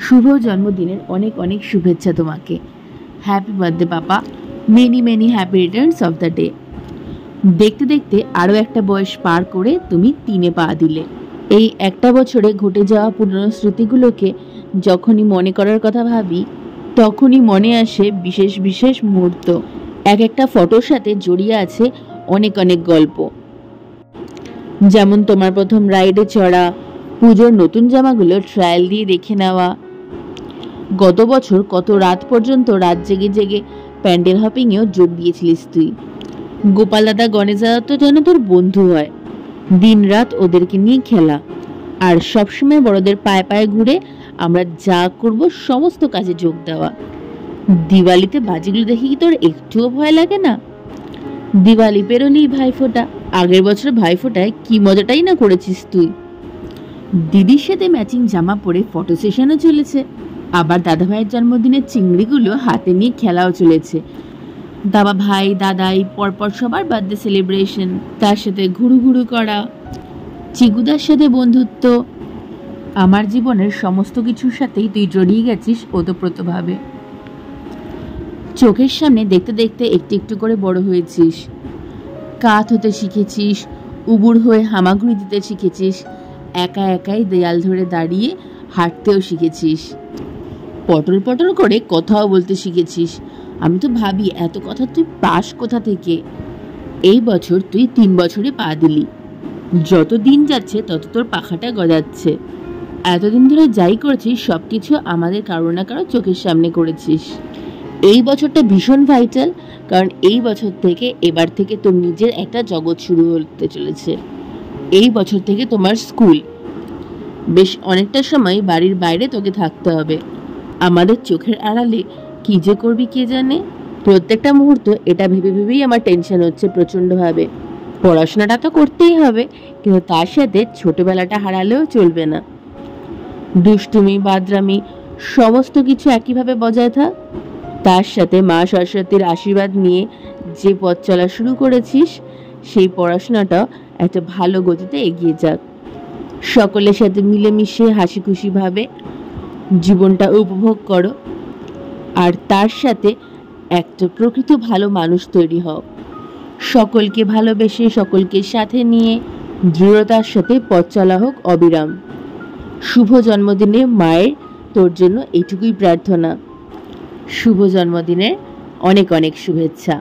শুভ জন্মদিনের অনেক অনেক শুভেচ্ছা তোমাকে। Happy birthday papa, many many happy Returns of the day. দেখতে দেখতে আরও একটা বয়স পার করে তুমি 3-এ পা দিলে। এই একটা বছরে ঘটে যাওয়া পুরনো স্মৃতিগুলোকে যখনই মনে করার কথা ভাবি, তখনই মনে আসে বিশেষ বিশেষ মুহূর্ত। এক একটা ফটোর সাথে জড়িয়ে আছে অনেক অনেক গল্প। যেমন তোমার প্রথম রাইডে চড়া, পুজোর নতুন জামাগুলো ট্রায়াল দিয়ে দেখে নেওয়া, গত বছর কত রাত পর্যন্ত রাত জেগে জেগে প্যান্ডেল হপিংয়েও যোগ দিয়েছিলিস তুই। গোপাল দাদা গণেশ দাদা তো যেন তোর বন্ধু হয়, দিন রাত ওদেরকে নিয়ে খেলা, আর সবসময় বড়দের পায়ে পায়ে ঘুরে আমরা যা করব সমস্ত কাজে যোগ দেওয়া। দিওয়ালিতে বাজিগুলো দেখে কি তোর একটুও ভয় লাগে না? দিওয়ালি পেরোলেই ভাইফোঁটা, আগের বছর ভাইফোঁটায় কি মজাটাই না করেছিস তুই। দিদির সাথে ম্যাচিং জামা পরে ফটো সেশনও চলেছে, আবার দাদা ভাইয়ের জন্মদিনের চিংড়িগুলো হাতে নিয়ে খেলাও চলেছে। দাদা ভাই দাদাই পরপর সবার বার্থডে সেলিব্রেশন, তার সাথে ঘুরু ঘুরু করা, চিকুদার সাথে বন্ধুত্ব। আমার জীবনের সমস্ত কিছুর সাথেই তুই জড়িয়ে গেছিস ওতপ্রোতভাবে। চোখের সামনে দেখতে দেখতে একটু একটু করে বড় হয়েছিস, কাত হতে শিখেছিস, উবুর হয়ে হামাগুড়ি দিতে শিখেছিস, একা একাই দেয়াল ধরে দাঁড়িয়ে হাঁটতেও শিখেছিস, পটল পটল করে কথাও বলতে শিখেছিস। আমি তো ভাবি এত কথা তুই পাস কোথা থেকে। এই বছর তুই 3 বছরে পা দিলি, যত দিন যাচ্ছে তত তোর পাখাটা গজাচ্ছে। এতদিন ধরে যাই করেছিস সব কিছু আমাদের কারো না কারো চোখের সামনে করেছিস। এই বছরটা ভীষণ ভাইটাল, কারণ এই বছর থেকে এবার থেকে তোর নিজের একটা জগৎ শুরু হতে চলেছে। এই বছর থেকে তোমার স্কুল, বেশ অনেকটা সময় বাড়ির বাইরে তোকে থাকতে হবে। আমাদের চোখের আড়ালে কি যে করবি কে জানে। প্রত্যেকটা মুহূর্ত এটা ভেবে ভেবেই আমার টেনশন হচ্ছে প্রচণ্ডভাবে। পড়াশোনাটা তো করতেই হবে, কিন্তু তার সাথে ছোটবেলাটা হারালেও চলবে না। দুষ্টুমি বাদরামি সমস্ত কিছু একইভাবে বজায় থাক। তার সাথে মা সরস্বতীর আশীর্বাদ নিয়ে যে পথ চলা শুরু করেছিস, সেই পড়াশোনাটা একটা ভালো গতিতে এগিয়ে যাক। সকলের সাথে মিলেমিশে হাসি খুশিভাবে জীবনটা উপভোগ করো, আর তার সাথে একটা প্রকৃত ভালো মানুষ তৈরি হও। সকলকে ভালোবেসে সকলকে সাথে নিয়ে দৃঢ়তার সাথে পথ চলা হোক অবিরাম। শুভ জন্মদিনে মায়ের তোর জন্য এইটুকুই প্রার্থনা। শুভ জন্মদিনের অনেক অনেক শুভেচ্ছা।